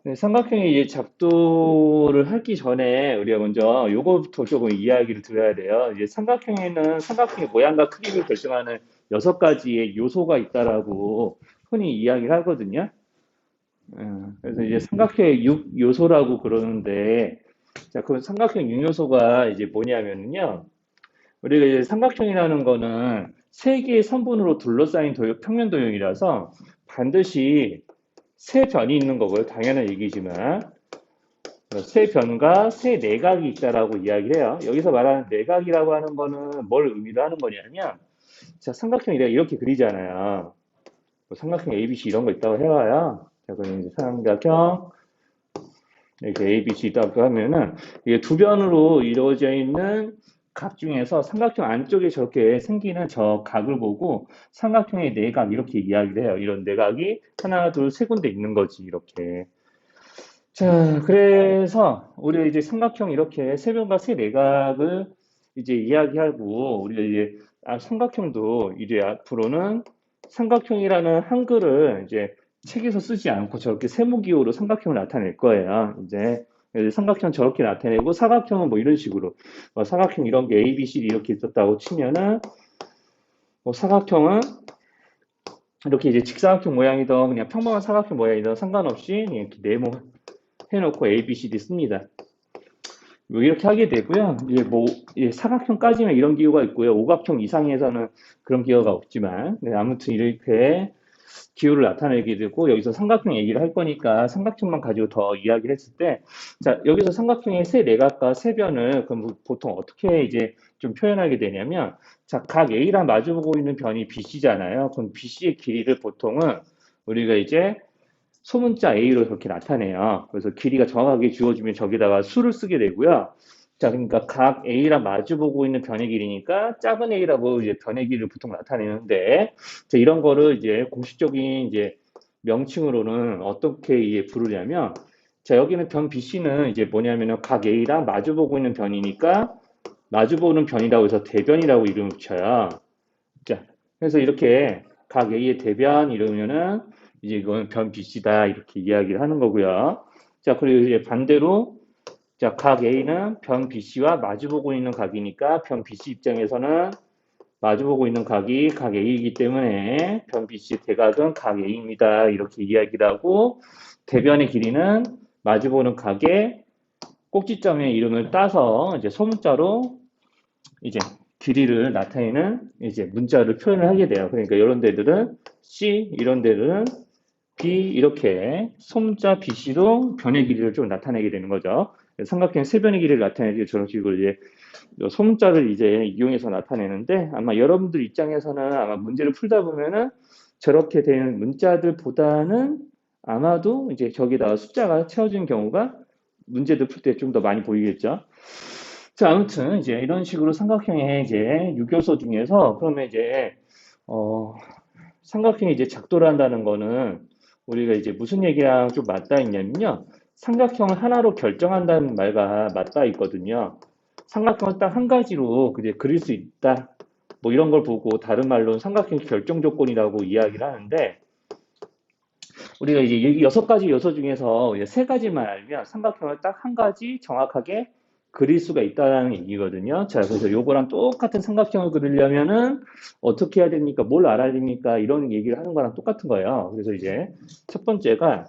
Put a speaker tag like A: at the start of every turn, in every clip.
A: 네, 삼각형이 이제 작도를 하기 전에 우리가 먼저 요거부터 조금 이야기를 드려야 돼요. 이제 삼각형에는 삼각형의 모양과 크기를 결정하는 6가지의 요소가 있다라고 흔히 이야기를 하거든요. 그래서 이제 삼각형의 6요소라고 그러는데, 자, 그 삼각형 6요소가 이제 뭐냐면요. 우리가 이제 삼각형이라는 거는 세 개의 선분으로 둘러싸인 평면 도형이라서 반드시 세 변이 있는 거고요. 당연한 얘기지만. 세 변과 세 내각이 있다라고 이야기를 해요. 여기서 말하는 내각이라고 하는 거는 뭘 의미로 하는 거냐면, 자, 삼각형 이렇게 그리잖아요. 뭐 삼각형 ABC 이런 거 있다고 해봐요. 자, 그럼 이제 삼각형 이렇게 ABC 있다고 하면은 이게 두 변으로 이루어져 있는 각 중에서 삼각형 안쪽에 저렇게 생기는 저 각을 보고 삼각형의 내각 이렇게 이야기를 해요. 이런 내각이 하나, 둘, 세 군데 있는 거지 이렇게. 자, 그래서 우리가 이제 삼각형 이렇게 세 변과 세 내각을 이제 이야기하고 우리가 이제 삼각형도 이제 앞으로는 삼각형이라는 한글을 이제 책에서 쓰지 않고 저렇게 세모기호로 삼각형을 나타낼 거예요. 이제 삼각형 저렇게 나타내고 사각형은 뭐 이런 식으로 사각형 이런 게 A, B, C, D 이렇게 있었다고 치면은 뭐 사각형은 이렇게 이제 직사각형 모양이든 그냥 평범한 사각형 모양이든 상관없이 이렇게 네모 해놓고 A, B, C, D 씁니다. 뭐 이렇게 하게 되고요. 이제 뭐 사각형까지는 이런 기호가 있고요. 오각형 이상에서는 그런 기호가 없지만 네, 아무튼 이렇게 기호를 나타내게 되고 여기서 삼각형 얘기를 할 거니까 삼각형만 가지고 더 이야기를 했을 때 자, 여기서 삼각형의 세 내각과 세 변을 그럼 보통 어떻게 이제 좀 표현하게 되냐면 자, 각 A랑 마주보고 있는 변이 BC잖아요. 그럼 BC의 길이를 보통은 우리가 이제 소문자 A로 그렇게 나타내요. 그래서 길이가 정확하게 주어지면 저기다가 수를 쓰게 되고요. 자, 그러니까 각 A랑 마주보고 있는 변의 길이니까 작은 A라고 이제 변의 길이를 보통 나타내는데, 자, 이런 거를 이제 공식적인 이제 명칭으로는 어떻게 이제 부르냐면, 자, 여기는 변 BC는 이제 뭐냐면은 각 A랑 마주보고 있는 변이니까 마주보는 변이라고 해서 대변이라고 이름을 붙여요. 자, 그래서 이렇게 각 A의 대변 이러면은 이제 이건 변 BC다 이렇게 이야기를 하는 거고요. 자, 그리고 이제 반대로 자, 각 A는 변 BC와 마주보고 있는 각이니까 변 BC 입장에서는 마주보고 있는 각이 각 A이기 때문에 변 BC 대각은 각 A입니다. 이렇게 이야기를 하고 대변의 길이는 마주보는 각의 꼭지점의 이름을 따서 이제 소문자로 이제 길이를 나타내는 이제 문자를 표현을 하게 돼요. 그러니까 이런 데들은 C, 이런 데들은 B 이렇게 소문자 BC로 변의 길이를 좀 나타내게 되는 거죠. 삼각형 세 변의 길이를 나타내기 저런 식으로 이제 소문자를 이제 이용해서 나타내는데 아마 여러분들 입장에서는 아마 문제를 풀다 보면은 저렇게 되는 문자들보다는 아마도 이제 저기다가 숫자가 채워진 경우가 문제들 풀 때 좀 더 많이 보이겠죠. 자, 아무튼 이제 이런 식으로 삼각형의 이제 유교소 중에서 그러면 이제 어, 삼각형이 이제 작도를 한다는 거는 우리가 이제 무슨 얘기랑 좀 맞닿아 있냐면요. 삼각형을 하나로 결정한다는 말과 맞닿아 있거든요. 삼각형을 딱 한 가지로 이제 그릴 수 있다. 뭐 이런 걸 보고 다른 말로는 삼각형 결정 조건이라고 이야기를 하는데 우리가 이제 이 6가지 요소 중에서 이제 3가지만 알면 삼각형을 딱 한 가지 정확하게 그릴 수가 있다는 얘기거든요. 자, 그래서 요거랑 똑같은 삼각형을 그리려면은 어떻게 해야 됩니까? 뭘 알아야 됩니까? 이런 얘기를 하는 거랑 똑같은 거예요. 그래서 이제 첫 번째가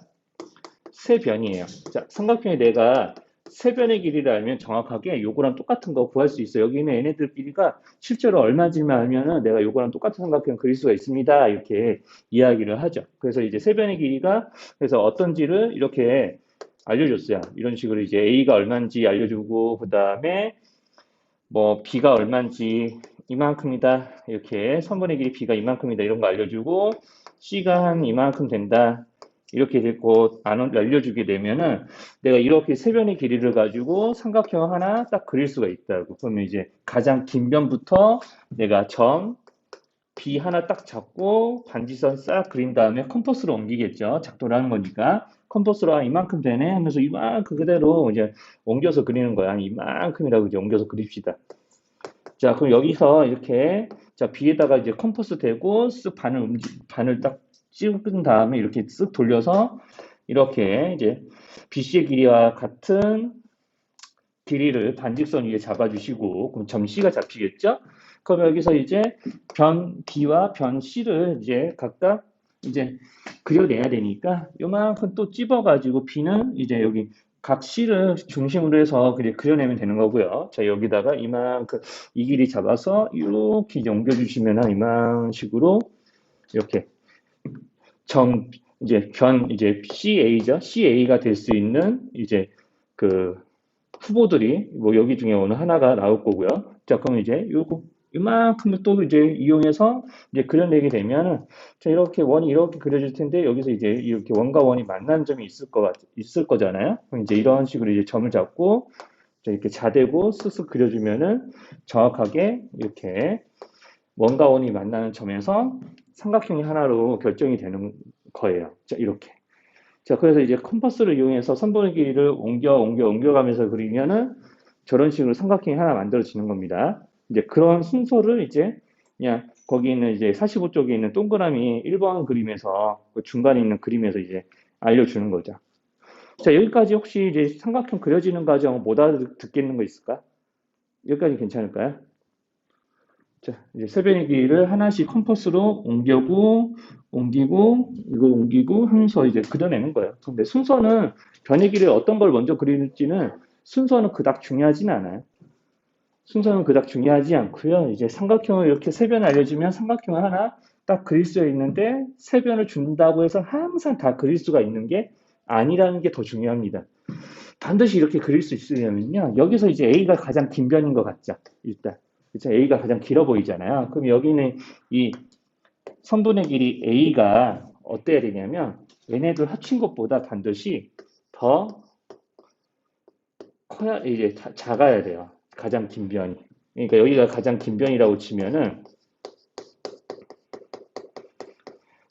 A: 세변이에요. 자, 삼각형의 내가 세변의 길이를 알면 정확하게 요거랑 똑같은 거 구할 수 있어요. 여기 있는 얘네들 길이가 실제로 얼마인지만 알면은 내가 요거랑 똑같은 삼각형 그릴 수가 있습니다. 이렇게 이야기를 하죠. 그래서 이제 세변의 길이가 그래서 어떤지를 이렇게 알려줬어요. 이런 식으로 이제 A가 얼마인지 알려주고 그 다음에 뭐 B가 얼마인지 이만큼이다. 이렇게 선분의 길이 B가 이만큼이다. 이런 거 알려주고 C가 한 이만큼 된다. 이렇게 됐고 알려주게 되면은 내가 이렇게 세 변의 길이를 가지고 삼각형 하나 딱 그릴 수가 있다고. 그러면 이제 가장 긴 변부터 내가 점 B 하나 딱 잡고 반지선 싹 그린 다음에 컴퍼스로 옮기겠죠. 작도를 하는 거니까. 컴퍼스로 이만큼 되네 하면서 이만큼 그대로 이제 옮겨서 그리는 거야. 이만큼이라고 이제 옮겨서 그립시다. 자, 그럼 여기서 이렇게 자, B에다가 이제 컴퍼스 대고 쓱 반을 딱 찍은 다음에 이렇게 쓱 돌려서 이렇게 이제 BC의 길이와 같은 길이를 반직선 위에 잡아주시고, 그럼 점 C가 잡히겠죠? 그럼 여기서 이제 변 B와 변 C를 이제 각각 이제 그려내야 되니까 요만큼 또 찝어가지고 B는 이제 여기 각 C를 중심으로 해서 그려내면 되는 거고요. 자, 여기다가 이만큼 이 길이 잡아서 이렇게 이제 옮겨주시면 이만 식으로 이렇게 점 이제 변 이제 CA죠. CA가 될 수 있는 이제 그 후보들이 뭐 여기 중에 어느 하나가 나올 거고요. 자, 그럼 이제 요거 이만큼을 또 이제 이용해서 이제 그려내게 되면 자, 이렇게 원이 이렇게 그려질 텐데 여기서 이제 이렇게 원과 원이 만나는 점이 있을 거잖아요. 그럼 이제 이런 식으로 이제 점을 잡고 자, 이렇게 자대고 쓱쓱 그려주면은 정확하게 이렇게 원과 원이 만나는 점에서 삼각형이 하나로 결정이 되는 거예요. 자, 이렇게. 자, 그래서 이제 컴퍼스를 이용해서 선분의 길이를 옮겨가면서 그리면은 저런 식으로 삼각형이 하나 만들어지는 겁니다. 이제 그런 순서를 이제 그냥 거기 있는 이제 45쪽에 있는 동그라미 1번 그림에서 그 중간에 있는 그림에서 이제 알려주는 거죠. 자, 여기까지 혹시 이제 삼각형 그려지는 과정 못 알아듣겠는 거 있을까? 여기까지 괜찮을까요? 자, 이제 세변의 길이를 하나씩 컴퍼스로 옮기고, 이거 옮기고 하면서 이제 그려내는 거예요. 근데 순서는 변의 길이를 어떤 걸 먼저 그릴지는 순서는 그닥 중요하진 않아요. 순서는 그닥 중요하지 않고요. 이제 삼각형을 이렇게 세 변 알려주면 삼각형을 하나 딱 그릴 수 있는데 세 변을 준다고 해서 항상 다 그릴 수가 있는 게 아니라는 게 더 중요합니다. 반드시 이렇게 그릴 수 있으려면요. 여기서 이제 A가 가장 긴 변인 것 같죠. 일단. 그쵸? A가 가장 길어 보이잖아요. 그럼 여기는 이 선분의 길이 A가 어때야 되냐면 얘네들 합친 것보다 반드시 더 커야, 이제 작아야 돼요. 가장 긴 변이. 그러니까 여기가 가장 긴 변이라고 치면은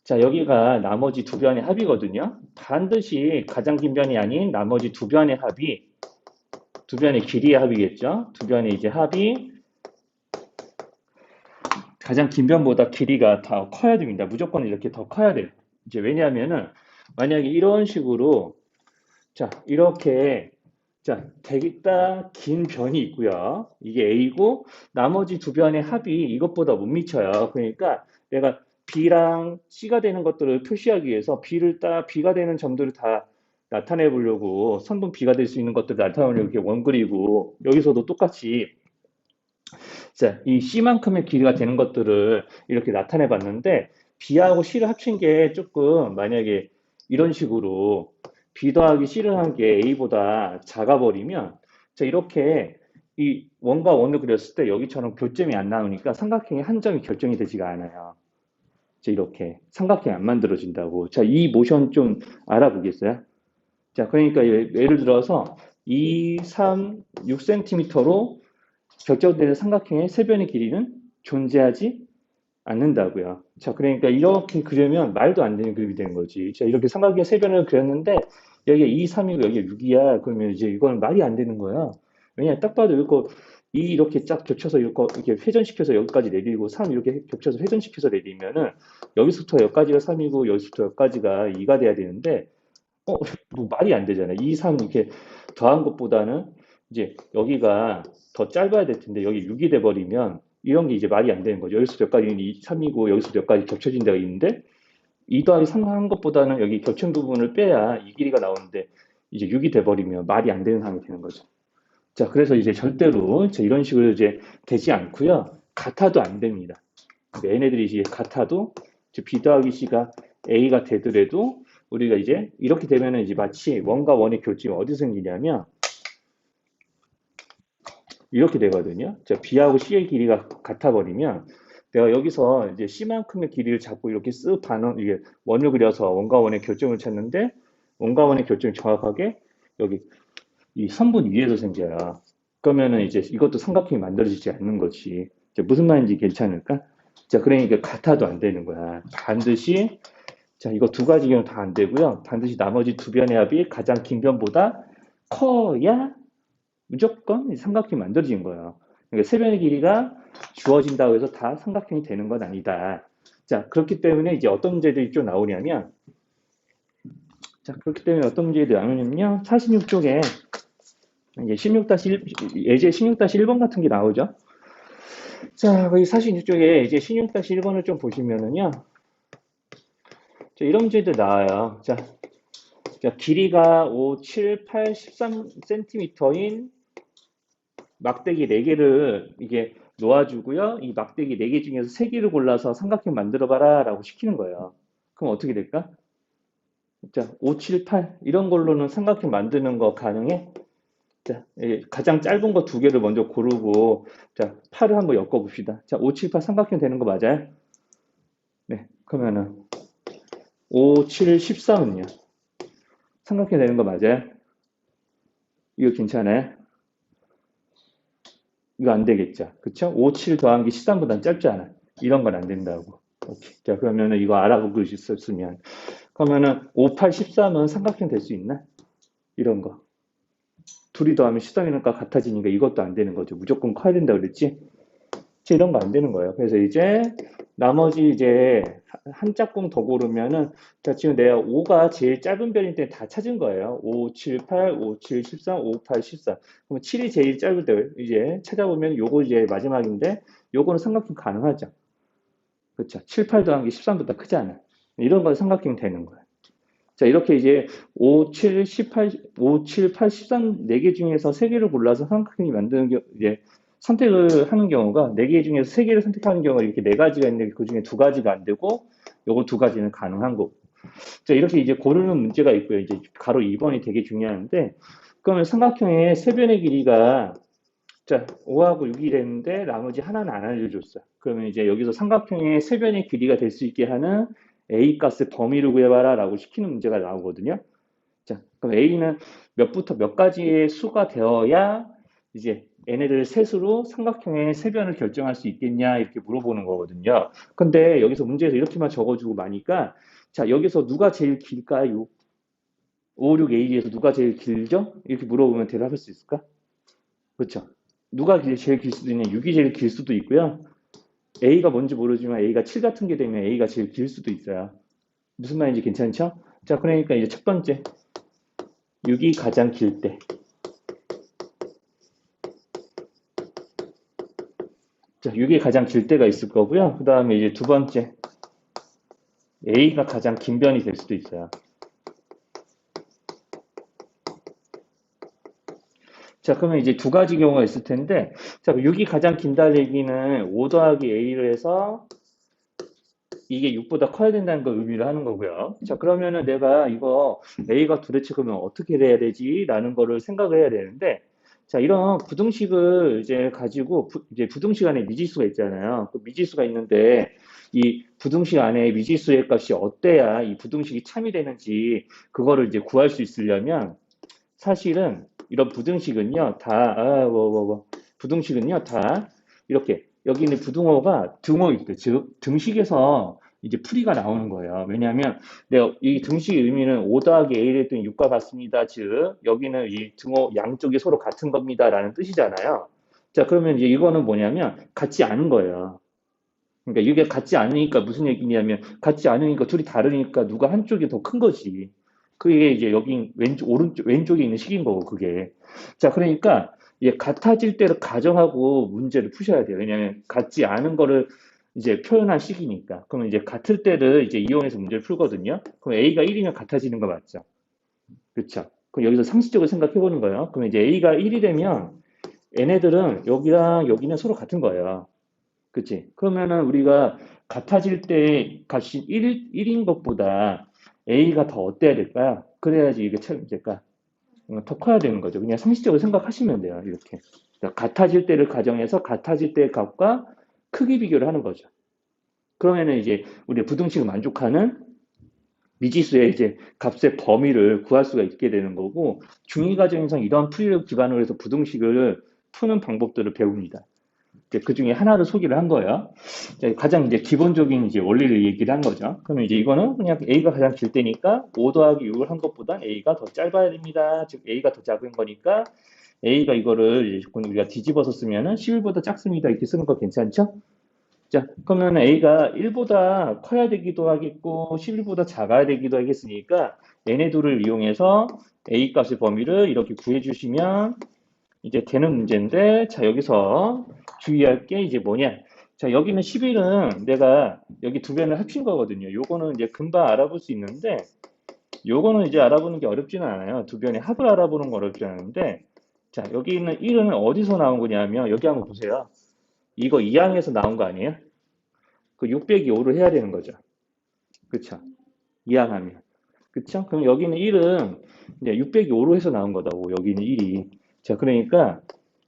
A: 자, 여기가 나머지 두 변의 합이거든요. 반드시 가장 긴 변이 아닌 나머지 두 변의 합이 두 변의 길이의 합이겠죠. 두 변의 이제 합이 가장 긴 변보다 길이가 더 커야 됩니다. 무조건 이렇게 더 커야 돼요. 이제 왜냐하면은 만약에 이런 식으로 자 이렇게 자 되겠다 긴 변이 있고요. 이게 A고 나머지 두 변의 합이 이것보다 못 미쳐요. 그러니까 내가 B랑 C가 되는 것들을 표시하기 위해서 B가 되는 점들을 다 나타내 보려고 선분 B가 될 수 있는 것들을 나타내려고 이렇게 원 그리고 여기서도 똑같이 자, 이 C만큼의 길이가 되는 것들을 이렇게 나타내 봤는데 B하고 C를 합친 게 조금 만약에 이런 식으로 B 더하기 C를 한 게 A보다 작아 버리면 자, 이렇게 이 원과 원을 그렸을 때 여기처럼 교점이 안 나오니까 삼각형의 한 점이 결정이 되지가 않아요. 자, 이렇게 삼각형이 안 만들어진다고. 자, 이 모션 좀 알아보겠어요? 자, 그러니까 예를 들어서 2, 3, 6cm로 격정되는 삼각형의 세 변의 길이는 존재하지 않는다고요. 자, 그러니까 이렇게 그리면 말도 안 되는 그림이 되는 거지. 자, 이렇게 삼각형의 세 변을 그렸는데 여기가 2, 3이고 여기가 6이야. 그러면 이제 이건 말이 안 되는 거야. 왜냐, 딱 봐도 이거 2 이렇게 쫙 겹쳐서 이렇게 회전시켜서 여기까지 내리고 3 이렇게 겹쳐서 회전시켜서 내리면은 여기서부터 여기까지가 3이고 여기서부터 여기까지가 2가 돼야 되는데 어, 뭐 말이 안 되잖아요. 2, 3 이렇게 더한 것보다는 이제 여기가 더 짧아야 될 텐데 여기 6이 돼 버리면 이런 게 이제 말이 안 되는 거죠. 여기서 몇 가지는 3이고 여기서 몇 가지 겹쳐진 데가 있는데 2 더하기 3 한 것보다는 여기 겹친 부분을 빼야 이 길이가 나오는데 이제 6이 돼 버리면 말이 안 되는 상황이 되는 거죠. 자, 그래서 이제 절대로 이런 식으로 이제 되지 않고요. 같아도 안 됩니다. 얘네들이 이제 같아도 B 더하기 C가 A가 되더라도 우리가 이제 이렇게 되면은 이제 마치 원과 원의 교점이 어디서 생기냐면 이렇게 되거든요. 자, B하고 C의 길이가 같아 버리면 내가 여기서 이제 C만큼의 길이를 잡고 이렇게 쓱 반원 이게 원을 그려서 원과 원의 교점을 찾는데 원과 원의 교점이 정확하게 여기 이 선분 위에서 생겨요. 그러면은 이제 이것도 삼각형이 만들어지지 않는 거지. 이제 무슨 말인지 괜찮을까? 자, 그러니까 같아도 안 되는 거야. 반드시 자, 이거 두 가지 경우 다 안 되고요. 반드시 나머지 두 변의 합이 가장 긴 변보다 커야 무조건 삼각형이 만들어진 거예요. 그러니까 세 변의 길이가 주어진다고 해서 다 삼각형이 되는 건 아니다. 자, 그렇기 때문에 이제 어떤 문제들이 좀 나오냐면 자, 그렇기 때문에 어떤 문제들이 나오냐면요. 46쪽에 이제 16-1, 예제 16-1번 같은 게 나오죠. 자, 거기 46쪽에 이제 16-1번을 좀 보시면은요. 자, 이런 문제들 나와요. 자, 길이가 5, 7, 8, 13cm인 막대기 4개를 이게 놓아주고요. 이 막대기 4개 중에서 3개를 골라서 삼각형 만들어봐라 라고 시키는 거예요. 그럼 어떻게 될까? 자, 5, 7, 8 이런 걸로는 삼각형 만드는 거 가능해? 자, 가장 짧은 거 2개를 먼저 고르고 자, 8을 한번 엮어봅시다. 자, 5, 7, 8 삼각형 되는 거 맞아요? 네, 그러면은 5, 7, 13은요? 삼각형 되는 거 맞아요? 이거 괜찮아요? 이거 안 되겠죠. 그쵸? 5, 7 더한 게 13보단 짧잖아. 이런 건 안 된다고. 오케이. 자, 그러면은 이거 알아보고 있었으면. 그러면은 5, 8, 13은 삼각형 될 수 있나? 이런 거. 둘이 더하면 13이니까 같아지니까 이것도 안 되는 거죠. 무조건 커야 된다 그랬지? 이런 거 안 되는 거예요. 그래서 이제 나머지 이제 한 짝꿍 더 고르면은 자, 지금 내가 5가 제일 짧은 별일 때 다 찾은 거예요. 5, 7, 8, 5, 7, 13, 5, 8, 14. 그럼 7이 제일 짧을 때 이제 찾아보면 요거 이제 마지막인데 요거는 삼각형 가능하죠. 그렇죠. 7, 8 더한 게 13보다 크잖아. 이런 건 삼각형 되는 거예요. 자, 이렇게 이제 5, 7, 18, 5, 7, 8, 13 4개 중에서 3개를 골라서 삼각형이 만드는 이제 선택을 하는 경우가 4개 중에서 3개를 선택하는 경우가 이렇게 4가지가 있는데 그 중에 2가지가 안 되고 요거 2가지는 가능한 거고. 자, 이렇게 이제 고르는 문제가 있고요. 이제 가로 2번이 되게 중요한데 그러면 삼각형의 세변의 길이가 자, 5하고 6이 됐는데 나머지 하나는 안 알려줬어. 그러면 이제 여기서 삼각형의 세변의 길이가 될 수 있게 하는 A 값의 범위를 구해봐라 라고 시키는 문제가 나오거든요. 자, 그럼 A는 몇부터 몇 가지의 수가 되어야 이제 얘네들 셋으로 삼각형의 세변을 결정할 수 있겠냐 이렇게 물어보는 거거든요. 근데 여기서 문제에서 이렇게만 적어주고 마니까 자, 여기서 누가 제일 길까요? 5, 6, A 중에서 누가 제일 길죠? 이렇게 물어보면 대답할 수 있을까? 그렇죠. 누가 제일 길 수도 있냐? 6이 제일 길 수도 있고요. A가 뭔지 모르지만 A가 7 같은 게 되면 A가 제일 길 수도 있어요. 무슨 말인지 괜찮죠? 자, 그러니까 이제 첫 번째 6이 가장 길 때. 자, 6이 가장 길 때가 있을 거고요. 그 다음에 이제 두 번째 A가 가장 긴 변이 될 수도 있어요. 자, 그러면 이제 두 가지 경우가 있을 텐데, 자, 6이 가장 긴다는 얘기는 5 더하기 A를 해서 이게 6보다 커야 된다는 걸 의미를 하는 거고요. 자, 그러면은 내가 이거 A가 도대체 그러면 어떻게 돼야 되지? 라는 거를 생각을 해야 되는데, 자, 이런 부등식을 이제 가지고, 이제 부등식 안에 미지수가 있잖아요. 그 미지수가 있는데, 이 부등식 안에 미지수의 값이 어때야 이 부등식이 참이 되는지, 그거를 이제 구할 수 있으려면, 사실은 이런 부등식은요, 부등식은요, 다 이렇게, 여기 있는 부등호가 등호일 때, 즉, 등식에서 이제 풀이가 나오는 거예요. 왜냐하면, 내가 이 등식의 의미는 5 더하기 A를 했더니 6과 같습니다. 즉, 여기는 이 등호 양쪽이 서로 같은 겁니다. 라는 뜻이잖아요. 자, 그러면 이제 이거는 뭐냐면, 같지 않은 거예요. 그러니까 이게 같지 않으니까 무슨 얘기냐면, 같지 않으니까 둘이 다르니까 누가 한쪽이 더 큰 거지. 그게 이제 여기 왼쪽에 있는 식인 거고, 그게. 자, 그러니까, 이게 같아질 때를 가정하고 문제를 푸셔야 돼요. 왜냐하면 같지 않은 거를 이제 표현한 식이니까. 그러면 이제 같을 때를 이제 이용해서 문제를 풀거든요. 그럼 A가 1이면 같아지는 거 맞죠? 그렇죠? 그럼 여기서 상식적으로 생각해 보는 거예요. 그럼 이제 A가 1이 되면 얘네들은 여기랑 여기는 서로 같은 거예요. 그치? 그러면은 우리가 같아질 때 값이 1인 것보다 A가 더 어때야 될까요? 그래야지 이게 참 될까? 더 커야 되는 거죠. 그냥 상식적으로 생각하시면 돼요. 이렇게. 그러니까 같아질 때를 가정해서 같아질 때의 값과 크기 비교를 하는 거죠. 그러면은 이제 우리 부등식을 만족하는 미지수의 이제 값의 범위를 구할 수가 있게 되는 거고 중위 과정에서 이런 풀이를 기반으로 해서 부등식을 푸는 방법들을 배웁니다. 그 중에 하나를 소개를 한 거예요. 가장 이제 기본적인 이제 원리를 얘기를 한 거죠. 그러면 이제 이거는 그냥 A가 가장 길 때니까 5 더하기 6을 한 것보다 A가 더 짧아야 됩니다. 즉 A가 더 작은 거니까 A가 이거를 우리가 뒤집어서 쓰면은 11보다 작습니다. 이렇게 쓰는 거 괜찮죠? 자, 그러면 A가 1보다 커야 되기도 하겠고, 11보다 작아야 되기도 하겠으니까, 얘네들을 이용해서 A 값의 범위를 이렇게 구해주시면 이제 되는 문제인데, 자, 여기서 주의할 게 이제 뭐냐. 자, 여기는 11은 내가 여기 두 변을 합친 거거든요. 요거는 이제 금방 알아볼 수 있는데, 요거는 이제 알아보는 게 어렵지는 않아요. 두 변의 합을 알아보는 거 어렵지 않은데, 자, 여기 있는 1은 어디서 나온 거냐면, 여기 한번 보세요. 이거 2항에서 나온 거 아니에요? 그 600이 5를 해야 되는 거죠. 그쵸? 2항하면. 그쵸? 그럼 여기는 1은 이제 600이 5로 해서 나온 거다고, 여기는 1이. 자, 그러니까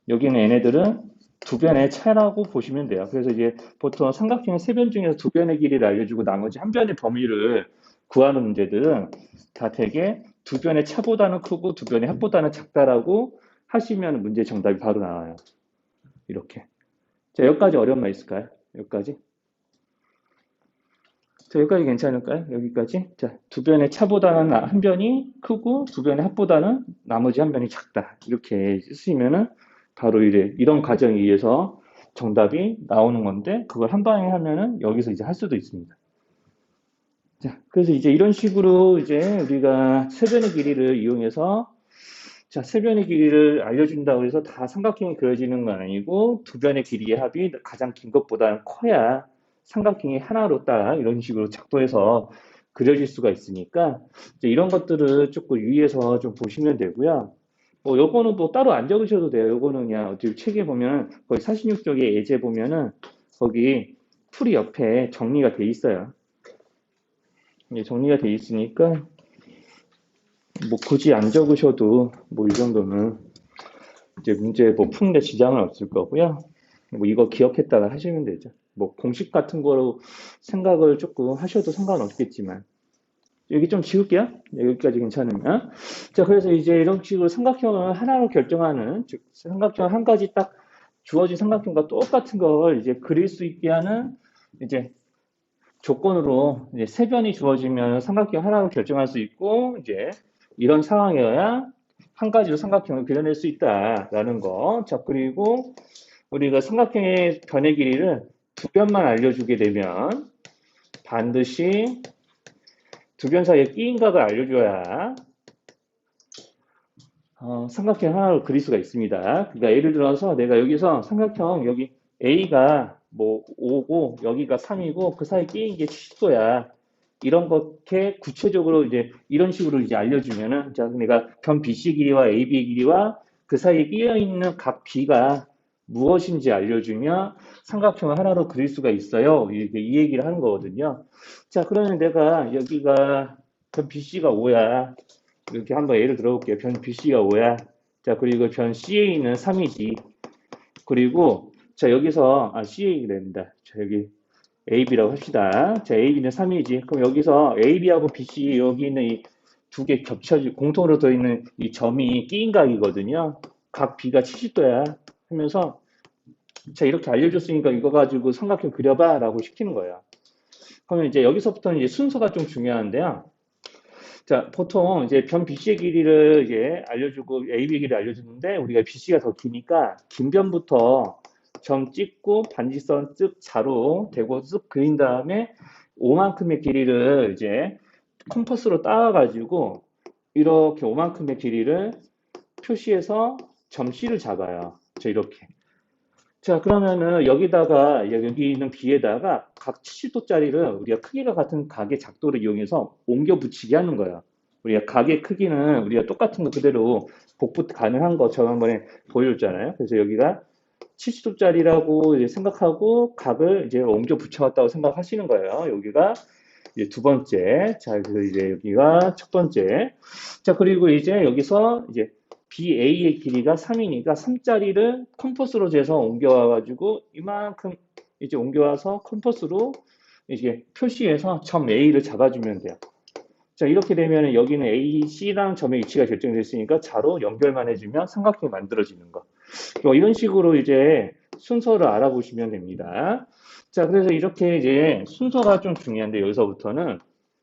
A: 여기는 얘네들은 두 변의 차라고 보시면 돼요. 그래서 이제 보통 삼각형의 세 변 중에서 두 변의 길이를 알려주고 나머지 한 변의 범위를 구하는 문제들은 다 되게 두 변의 차보다는 크고 두 변의 합보다는 작다라고 하시면 문제 정답이 바로 나와요. 이렇게. 자, 여기까지 어려운 말 있을까요? 여기까지? 자, 여기까지 괜찮을까요? 여기까지? 자, 두 변의 차보다는 한 변이 크고 두 변의 합보다는 나머지 한 변이 작다. 이렇게 쓰시면은 바로 이런 과정에 의해서 정답이 나오는 건데 그걸 한 방에 하면은 여기서 이제 할 수도 있습니다. 자, 그래서 이제 이런 식으로 이제 우리가 세변의 길이를 이용해서 자, 세변의 길이를 알려준다고 해서 다 삼각형이 그려지는 건 아니고 두 변의 길이의 합이 가장 긴 것보다는 커야 삼각형이 하나로 딱 이런 식으로 작도해서 그려질 수가 있으니까 이제 이런 것들을 조금 유의해서 좀 보시면 되고요. 뭐 요거는 또 따로 안 적으셔도 돼요. 요거는 그냥 어떻게 책에 보면 거기 46쪽에 예제 보면은 거기 풀이 옆에 정리가 돼 있어요. 이제 정리가 돼 있으니까 뭐 굳이 안 적으셔도 뭐 이 정도는 이제 문제 뭐 푸는데 지장은 없을 거고요. 뭐 이거 기억했다가 하시면 되죠. 뭐 공식 같은 거로 생각을 조금 하셔도 상관없겠지만 여기 좀 지울게요. 네, 여기까지 괜찮으면. 자, 그래서 이제 이런 식으로 삼각형을 하나로 결정하는, 즉 삼각형 한 가지 딱 주어진 삼각형과 똑같은 걸 이제 그릴 수 있게 하는 이제 조건으로 이제 세 변이 주어지면 삼각형 하나로 결정할 수 있고 이제 이런 상황이어야 한 가지로 삼각형을 그려낼 수 있다라는 거. 자, 그리고 우리가 삼각형의 변의 길이를 두 변만 알려주게 되면 반드시 두 변 사이에 끼인 각을 알려줘야 삼각형 하나를 그릴 수가 있습니다. 그러니까 예를 들어서 내가 여기서 삼각형 여기 A가 뭐 5고 여기가 3이고 그 사이 끼인 게 70도야. 이런 것게 구체적으로 이제 이런 식으로 이제 알려주면은 자 내가 변 BC 길이와 AB 길이와 그 사이에 끼어 있는 각 B가 무엇인지 알려주면 삼각형을 하나로 그릴 수가 있어요. 이 얘기를 하는 거거든요. 자 그러면 내가 여기가 변 BC가 5야. 이렇게 한번 예를 들어볼게요. 변 BC가 5야. 자, 그리고 변 CA는 3이지. 그리고, 자, 여기서, CA가 됩니다. 자, 여기 AB라고 합시다. 자, AB는 3이지. 그럼 여기서 AB하고 BC, 여기 있는 이 두 개 공통으로 들어있는 이 점이 끼인 각이거든요. 각 B가 70도야. 하면서, 자, 이렇게 알려줬으니까 이거 가지고 삼각형 그려봐. 라고 시키는 거예요. 그러면 이제 여기서부터는 이제 순서가 좀 중요한데요. 자, 보통 이제 변 BC의 길이를 이제 알려주고 AB 길이를 알려주는데 우리가 BC가 더 기니까 긴 변부터 점 찍고 반지선 쓱 자로 대고 쓱 그린 다음에 5만큼의 길이를 이제 컴퍼스로 따와가지고 이렇게 5만큼의 길이를 표시해서 점 C를 잡아요. 저 이렇게. 자, 그러면은 여기다가 여기 있는 B에다가 각 70도짜리를 우리가 크기가 같은 각의 작도를 이용해서 옮겨 붙이게 하는 거야. 우리가 각의 크기는 우리가 똑같은 거 그대로 복붙 가능한 거 저번에 보여줬잖아요. 그래서 여기가 70도짜리라고 이제 생각하고 각을 이제 옮겨 붙여왔다고 생각하시는 거예요. 여기가 이제 두 번째. 자, 그래서 이제 여기가 첫 번째. 자, 그리고 이제 여기서 이제 BA의 길이가 3이니까 3짜리를 컴퍼스로 재서 옮겨와가지고 이만큼 이제 옮겨와서 컴퍼스로 이제 표시해서 점 A를 잡아주면 돼요. 자, 이렇게 되면 여기는 A, C랑 점의 위치가 결정됐으니까 자로 연결만 해주면 삼각형이 만들어지는 거. 이런 식으로 이제 순서를 알아보시면 됩니다. 자, 그래서 이렇게 이제 순서가 좀 중요한데 여기서부터는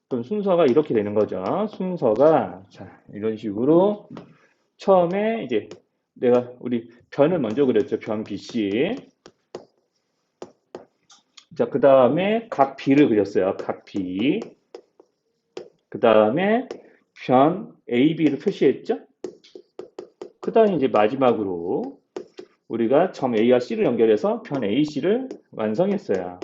A: 그럼 순서가 이렇게 되는 거죠. 순서가 자, 이런 식으로 처음에 이제 내가 우리 변을 먼저 그렸죠. 변 BC. 자, 그 다음에 각 B를 그렸어요. 각 B. 그 다음에 변 AB를 표시했죠? 그 다음에 이제 마지막으로 우리가 점 A와 C를 연결해서 변 AC를 완성했어요.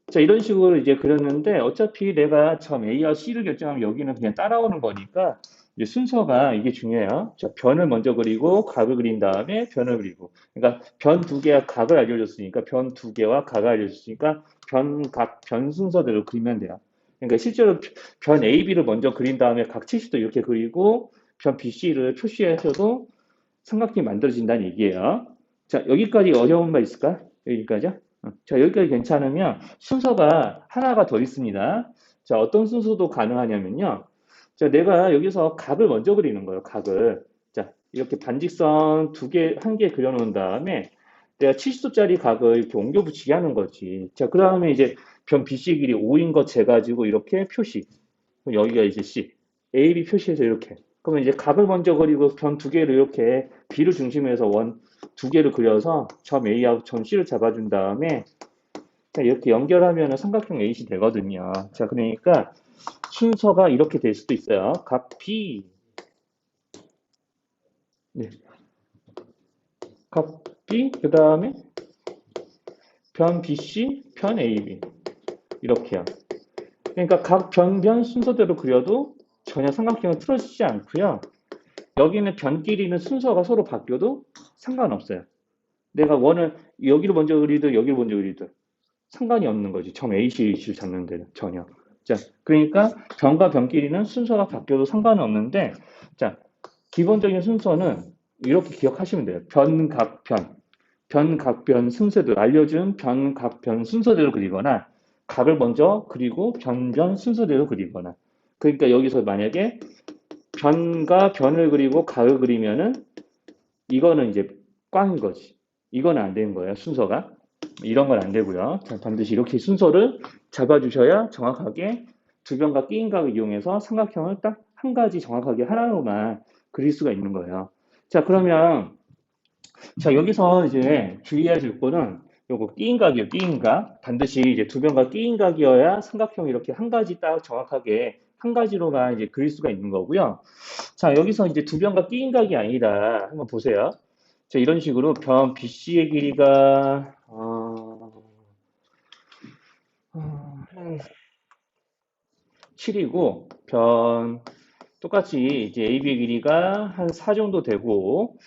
A: 자, 이런 식으로 이제 그렸는데 어차피 내가 점 A와 C를 결정하면 여기는 그냥 따라오는 거니까 이제 순서가 이게 중요해요. 자, 변을 먼저 그리고 각을 그린 다음에 변을 그리고. 그러니까 변 두 개와 각을 알려줬으니까 변 두 개와 각을 알려줬으니까 변 순서대로 그리면 돼요. 그러니까 실제로 변 AB를 먼저 그린 다음에 각 70도 이렇게 그리고 변 BC를 표시하셔도 삼각형이 만들어진다는 얘기예요. 자, 여기까지 어려운 말 있을까? 여기까지요? 자, 여기까지 괜찮으면 순서가 하나가 더 있습니다. 자, 어떤 순서도 가능하냐면요. 자, 내가 여기서 각을 먼저 그리는 거예요, 각을. 자, 이렇게 반직선 한 개 그려놓은 다음에 내가 70도짜리 각을 이렇게 옮겨 붙이게 하는 거지. 자, 그 다음에 이제 변 BC 길이 5인 거 재가지고 이렇게 표시. 그럼 여기가 이제 C. AB 표시해서 이렇게. 그러면 이제 각을 먼저 그리고 변 두 개를 이렇게 B를 중심으로 해서 원 두 개를 그려서 점 A하고 점 C를 잡아준 다음에 이렇게 연결하면 삼각형 AC 되거든요. 자, 그러니까 순서가 이렇게 될 수도 있어요. 각 B, 네, 각 B, 그 다음에 변 BC, 변 AB 이렇게요. 그러니까 각 변 순서대로 그려도 전혀 삼각형은 틀어지지 않고요. 여기는 변 길이는 순서가 서로 바뀌어도 상관없어요. 내가 원을 여기를 먼저 그리든 여기를 먼저 그리든 상관이 없는 거지. 점 AC를 잡는 데는 전혀. 자, 그러니까 변과 변 길이는 순서가 바뀌어도 상관은 없는데, 자, 기본적인 순서는 이렇게 기억하시면 돼요. 변 순서대로 알려준 변 순서대로 그리거나, 각을 먼저 그리고 변 순서대로 그리거나. 그러니까 여기서 만약에 변과 변을 그리고 각을 그리면은 이거는 이제 꽝인 거지. 이건 안 되는 거예요, 순서가. 이런 건 안 되고요. 반드시 이렇게 순서를 잡아주셔야 정확하게 두 변과 끼인각을 이용해서 삼각형을 딱 한 가지 정확하게 하나로만 그릴 수가 있는 거예요. 자, 그러면 자, 여기서 이제 주의하실 거는 요거 끼인각이에요, 끼인각. 반드시 이제 두 변과 끼인각이어야 삼각형이 이렇게 한 가지 딱 정확하게 한 가지로만 이제 그릴 수가 있는 거고요. 자, 여기서 이제 두 변과 끼인각이 아니라 한번 보세요. 자, 이런 식으로 변 BC의 길이가 한 7이고 변 똑같이 이제 AB의 길이가 한 4 정도 되고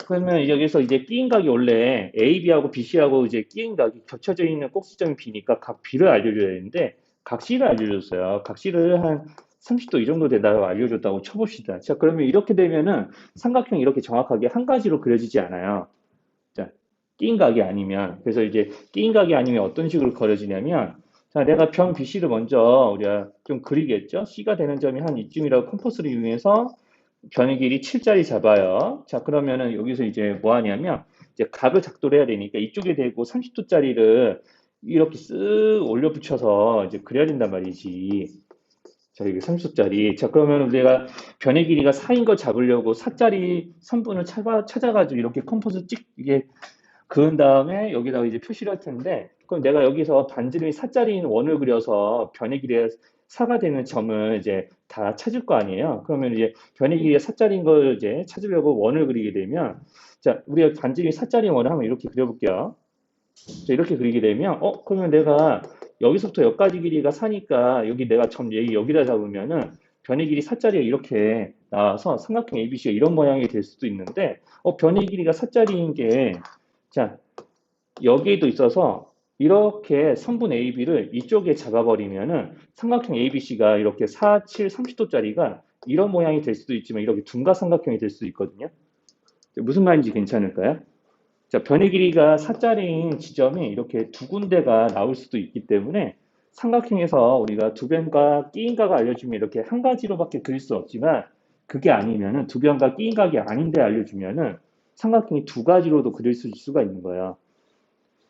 A: 그러면 여기서 이제 끼인각이 원래 AB하고 BC하고 이제 끼인각이 겹쳐져 있는 꼭지점이 B니까 각 B를 알려줘야 되는데 각 C를 알려줬어요. 각 C를 한 30도 이 정도 되다고 알려줬다고 쳐봅시다. 자, 그러면 이렇게 되면은 삼각형이 이렇게 정확하게 한 가지로 그려지지 않아요. 자, 끼인 각이 아니면 그래서 이제 끼인 각이 아니면 어떤 식으로 그려지냐면 자, 내가 변 BC를 먼저 우리가 좀 그리겠죠? C가 되는 점이 한 이쯤이라고 컴퍼스를 이용해서 변의 길이 7짜리 잡아요. 자, 그러면은 여기서 이제 뭐 하냐면 이제 각을 작도를 해야 되니까 이쪽에 대고 30도짜리를 이렇게 쓱 올려 붙여서 이제 그려야 된단 말이지. 자, 이게 30도짜리. 자, 그러면 우리가 변의 길이가 4인 걸 잡으려고 4짜리 선분을 찾아가지고 이렇게 컴퍼스 찍, 이게 그은 다음에 여기다가 이제 표시를 할 텐데, 그럼 내가 여기서 반지름이 4짜리인 원을 그려서 변의 길이가 4가 되는 점을 이제 다 찾을 거 아니에요. 그러면 이제 변의 길이가 4짜리인 걸 이제 찾으려고 원을 그리게 되면, 자, 우리가 반지름이 4짜리 원을 한번 이렇게 그려볼게요. 자, 이렇게 그리게 되면, 그러면 내가 여기서부터 여기까지 길이가 4니까 여기 내가 점 여기다 잡으면은 변의 길이 4짜리가 이렇게 나와서 삼각형 ABC가 이런 모양이 될 수도 있는데, 변의 길이가 4짜리인 게 자, 여기에도 있어서 이렇게 선분 AB를 이쪽에 잡아버리면은 삼각형 ABC가 이렇게 4, 7, 30도짜리가 이런 모양이 될 수도 있지만 이렇게 둔각삼각형이 될 수도 있거든요. 무슨 말인지 괜찮을까요? 자, 변의 길이가 4짜리인 지점이 이렇게 두 군데가 나올 수도 있기 때문에 삼각형에서 우리가 두 변과 끼인각을 알려주면 이렇게 한 가지로밖에 그릴 수 없지만 그게 아니면은 두 변과 끼인각이 아닌데 알려주면은 삼각형이 두 가지로도 그릴 수가 있는 거예요.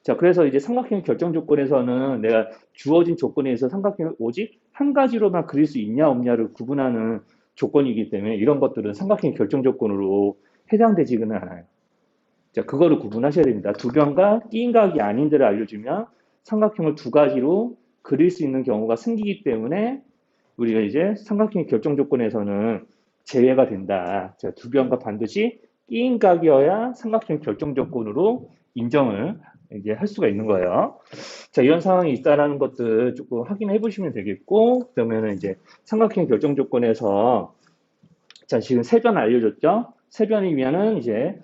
A: 자, 그래서 이제 삼각형 결정 조건에서는 내가 주어진 조건에서 삼각형을 오직 한 가지로만 그릴 수 있냐 없냐를 구분하는 조건이기 때문에 이런 것들은 삼각형 결정 조건으로 해당되지는 않아요. 자, 그거를 구분하셔야 됩니다. 두 변과 끼인각이 아닌 데를 알려주면 삼각형을 두 가지로 그릴 수 있는 경우가 생기기 때문에 우리가 이제 삼각형의 결정 조건에서는 제외가 된다. 자, 두 변과 반드시 끼인 각이어야 삼각형 결정 조건으로 인정을 이제 할 수가 있는 거예요. 자, 이런 상황이 있다라는 것들 조금 확인해 보시면 되겠고, 그러면은 이제 삼각형 결정 조건에서 자, 지금 세 변 알려줬죠? 세 변이면은 이제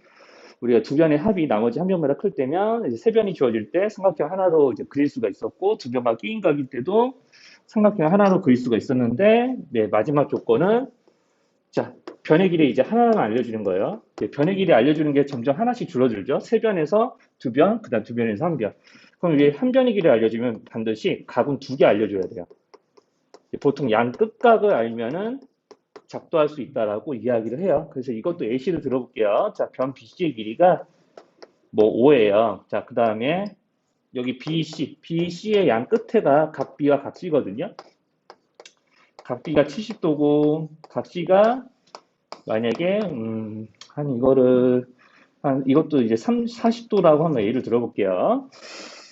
A: 우리가 두 변의 합이 나머지 한 변보다 클 때면 이제 세 변이 주어질 때 삼각형 하나로 이제 그릴 수가 있었고, 두 변과 끼인 각일 때도 삼각형 하나로 그릴 수가 있었는데, 네, 마지막 조건은 자, 변의 길이 이제 하나만 알려주는 거예요. 변의 길이 알려주는 게 점점 하나씩 줄어들죠. 세 변에서 두 변, 그 다음 두 변에서 한 변. 그럼 이게 한 변의 길이 알려주면 반드시 각은 두 개 알려줘야 돼요. 보통 양 끝각을 알면은 작도할 수 있다라고 이야기를 해요. 그래서 이것도 예시를 들어볼게요. 자, 변 BC의 길이가 뭐 5예요. 자, 그 다음에 여기 BC의 양 끝에가 각 B와 각 C거든요. 각 B가 70도고 각 C가 만약에 한 이거를 한 이것도 이제 40도라고 한번 예를 들어볼게요.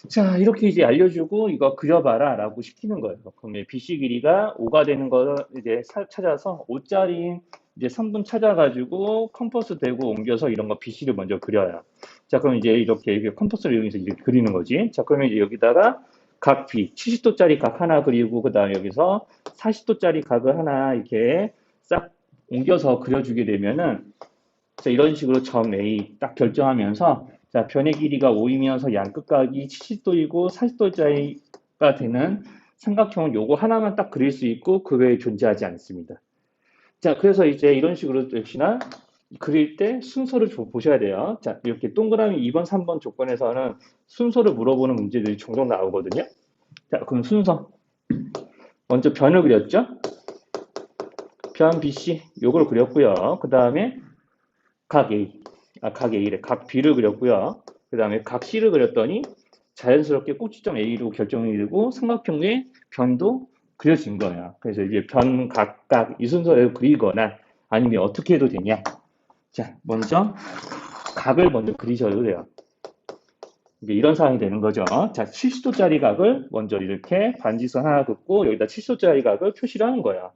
A: 자, 이렇게 이제 알려주고 이거 그려봐라 라고 시키는 거예요. 그러면 BC 길이가 5가 되는 거 이제 찾아서 5짜리 이제 3분 찾아가지고 컴퍼스 대고 옮겨서 이런 거 BC를 먼저 그려요. 자, 그럼 이제 이렇게 컴퍼스를 이용해서 이렇게 그리는 거지. 자, 그러면 이제 여기다가 각 B 70도짜리 각 하나 그리고 그 다음에 여기서 40도짜리 각을 하나 이렇게 싹 옮겨서 그려주게 되면은 자, 이런 식으로 점 A 딱 결정하면서 자, 변의 길이가 5이면서 양 끝각이 70도이고 40도짜리가 되는 삼각형은 요거 하나만 딱 그릴 수 있고 그 외에 존재하지 않습니다. 자, 그래서 이제 이런 식으로 역시나 그릴 때 순서를 보셔야 돼요. 자, 이렇게 동그라미 2번, 3번 조건에서는 순서를 물어보는 문제들이 종종 나오거든요. 자, 그럼 순서. 먼저 변을 그렸죠? 변 BC 요걸 그렸고요. 그 다음에 각 A, 각 A래. 각 B를 그렸고요. 그 다음에 각 C를 그렸더니 자연스럽게 꼭지점 A로 결정이 되고 삼각형의 변도 그려진 거야. 그래서 이제 변, 각각 이 순서대로 그리거나 아니면 어떻게 해도 되냐. 자, 먼저 각을 먼저 그리셔도 돼요. 이제 이런 상황이 되는 거죠. 자, 70도짜리 각을 먼저 이렇게 반지선 하나 긋고 여기다 70도짜리 각을 표시를 하는 거야.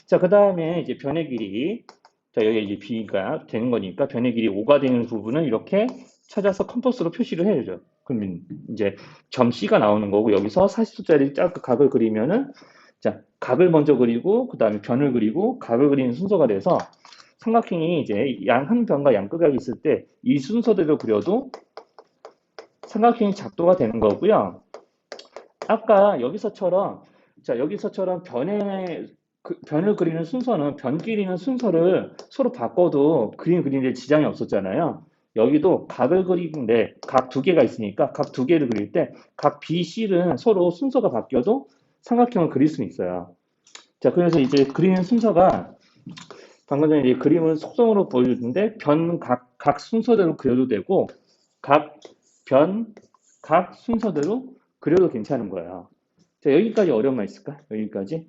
A: 자, 그 다음에 이제 변의 길이 자, 여기 이제 B가 되는 거니까 변의 길이 5가 되는 부분은 이렇게 찾아서 컴퍼스로 표시를 해야죠. 그럼 이제 점 C가 나오는 거고 여기서 40도짜리 각을 그리면은 자, 각을 먼저 그리고 그 다음에 변을 그리고 각을 그리는 순서가 돼서 삼각형이 이제 양 한 변과 양 끝각이 있을 때 이 순서대로 그려도 삼각형이 작도가 되는 거고요. 아까 여기서처럼 자, 여기서처럼 변을 그리는 순서는 변 그리는 순서를 서로 바꿔도 그림 그리는데 지장이 없었잖아요. 여기도 각을 그리는데 각 두 개가 있으니까 각 두 개를 그릴 때 각 B, C는 서로 순서가 바뀌어도 삼각형을 그릴 수는 있어요. 자, 그래서 이제 그리는 순서가 방금 전에 이제 그림을 속성으로 보여줬는데 각 순서대로 그려도 되고 각 변, 각 순서대로 그려도 괜찮은 거예요. 자, 여기까지 어려운 말 있을까? 여기까지?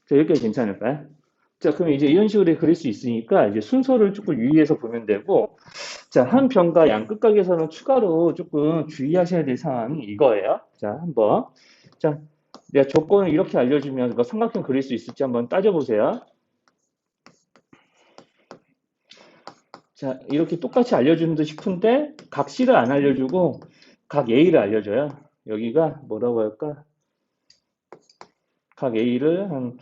A: 자, 여기까지 괜찮을까요? 자, 그럼 이제 이런 식으로 그릴 수 있으니까 이제 순서를 조금 유의해서 보면 되고, 자, 한 변과 양 끝각에서는 추가로 조금 주의하셔야 될 상황이 이거예요. 자, 한번. 자, 내가 조건을 이렇게 알려주면 그 삼각형 그릴 수 있을지 한번 따져보세요. 자, 이렇게 똑같이 알려주는 듯 싶은데, 각 C를 안 알려주고, 각 A를 알려줘요. 여기가 뭐라고 할까? 각 A를 한,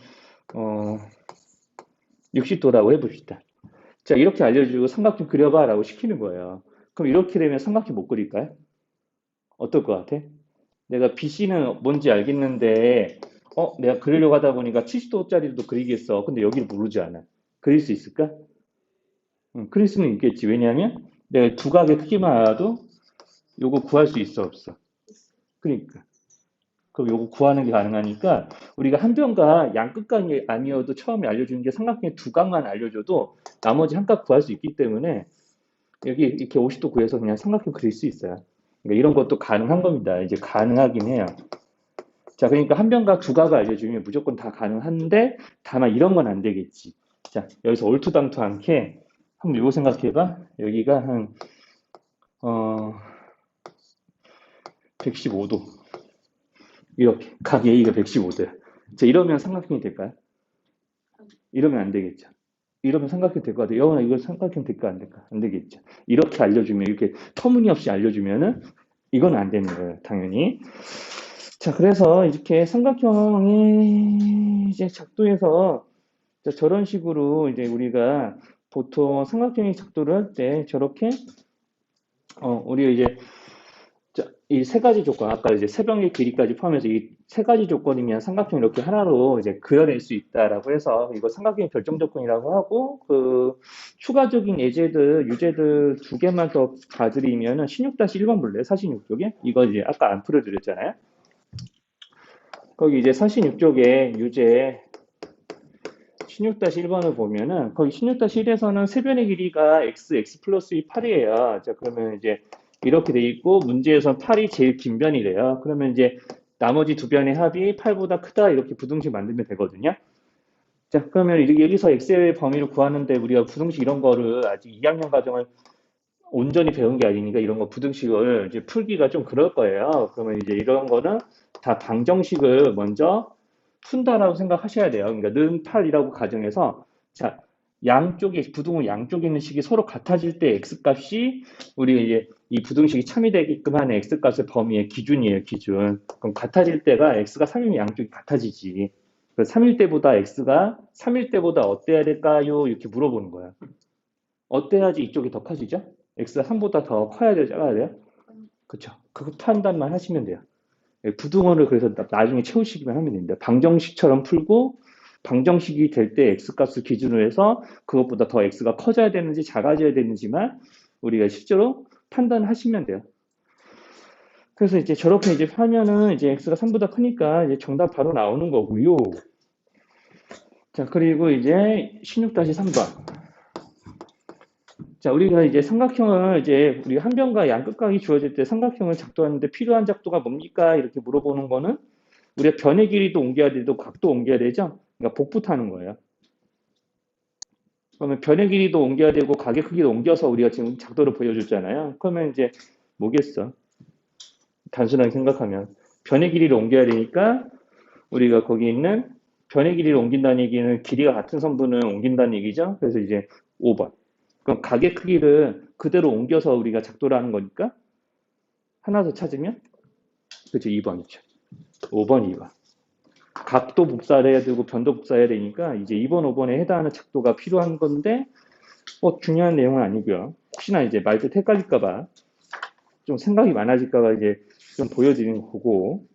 A: 60도라고 해봅시다. 자, 이렇게 알려주고 삼각형 그려봐 라고 시키는 거예요. 그럼 이렇게 되면 삼각형 못 그릴까요? 어떨 것 같아? 내가 BC는 뭔지 알겠는데, 내가 그리려고 하다 보니까 70도짜리도 그리겠어. 근데 여기를 모르지 않아. 그릴 수 있을까? 그릴 수는 있겠지. 왜냐하면 내가 두각의 크기만 알아도 요거 구할 수 있어, 없어? 그러니까. 그럼 요거 구하는 게 가능하니까 우리가 한 변과 양 끝각이 아니어도 처음에 알려주는 게 삼각형의 두 각만 알려줘도 나머지 한 각 구할 수 있기 때문에 여기 이렇게 50도 구해서 그냥 삼각형 그릴 수 있어요. 그러니까 이런 것도 가능한 겁니다. 이제 가능하긴 해요. 자, 그러니까 한 변과 두 각을 알려주면 무조건 다 가능한데 다만 이런 건 안 되겠지. 자, 여기서 얼토당토 않게 한번 요거 생각해봐. 여기가 한 115도. 이렇게. 각 A가 115도야. 자, 이러면 삼각형이 될까요? 이러면 안 되겠죠. 이러면 삼각형 될 것 같아요. 영원아, 이거 삼각형 될까, 안 될까? 안 되겠죠. 이렇게 알려주면, 이렇게 터무니없이 알려주면은, 이건 안 되는 거예요, 당연히. 자, 그래서 이렇게 삼각형의 이제 작도에서 저런 식으로 이제 우리가 보통 삼각형의 작도를 할 때 저렇게, 우리가 이제 이 세 가지 조건, 아까 이제 세변의 길이까지 포함해서 이 세 가지 조건이면 삼각형 이렇게 하나로 이제 그려낼 수 있다라고 해서 이거 삼각형의 결정 조건이라고 하고, 그 추가적인 예제들, 유제들 두 개만 더 봐드리면은 16-1번 볼래요? 46쪽에? 이거 이제 아까 안 풀어드렸잖아요. 거기 이제 46쪽에 유제 16-1번을 보면은 거기 16-1에서는 세변의 길이가 x 플러스 8이에요. 자, 그러면 이제 이렇게 돼 있고 문제에선 8이 제일 긴 변이래요. 그러면 이제 나머지 두 변의 합이 8보다 크다 이렇게 부등식 만들면 되거든요. 자, 그러면 여기서 x의 범위를 구하는데 우리가 부등식 이런 거를 아직 2학년 과정을 온전히 배운 게 아니니까 이런 거 부등식을 이제 풀기가 좀 그럴 거예요. 그러면 이제 이런 거는 다 방정식을 먼저 푼다라고 생각하셔야 돼요. 그러니까 는 8이라고 가정해서 자, 양쪽에 부등호 양쪽에 있는 식이 서로 같아질 때 x 값이 우리 이제 이 부등식이 참이되게끔 하는 x 값의 범위의 기준이에요, 기준. 그럼 같아질 때가 x가 3이면 양쪽이 같아지지. 3일 때보다 x가 3일 때보다 어때야 될까요? 이렇게 물어보는 거야. 어때야지 이쪽이 더 커지죠? x가 3보다 더 커야 돼요, 작아야 돼요? 그쵸. 그 판단만 하시면 돼요. 부등호를 그래서 나중에 채우시기만 하면 됩니다. 방정식처럼 풀고 방정식이 될 때 x값을 기준으로 해서 그것보다 더 x가 커져야 되는지 작아져야 되는지만 우리가 실제로 판단하시면 돼요. 그래서 이제 저렇게 이제 하면은 이제 x가 3보다 크니까 이제 정답 바로 나오는 거고요. 자, 그리고 이제 16-3번. 자, 우리가 이제 삼각형을 이제 우리 한 변과 양 끝각이 주어질 때 삼각형을 작도하는데 필요한 작도가 뭡니까? 이렇게 물어보는 거는 우리가 변의 길이도 옮겨야 되고 각도 옮겨야 되죠? 그러니까 복붙하는 거예요. 그러면 변의 길이도 옮겨야 되고 각의 크기도 옮겨서 우리가 지금 작도를 보여줬잖아요. 그러면 이제 뭐겠어? 단순하게 생각하면 변의 길이를 옮겨야 되니까 우리가 거기 있는 변의 길이를 옮긴다는 얘기는 길이가 같은 선분을 옮긴다는 얘기죠. 그래서 이제 5번. 그럼 각의 크기를 그대로 옮겨서 우리가 작도를 하는 거니까 하나 더 찾으면 그죠 2번이죠. 5번, 2번. 각도 복사를 해야 되고 변도 복사해야 되니까 이제 2번, 5번에 해당하는 작도가 필요한 건데 중요한 내용은 아니고요. 혹시나 이제 말뜻 헷갈릴까봐 좀 생각이 많아질까봐 이제 좀 보여드리는 거고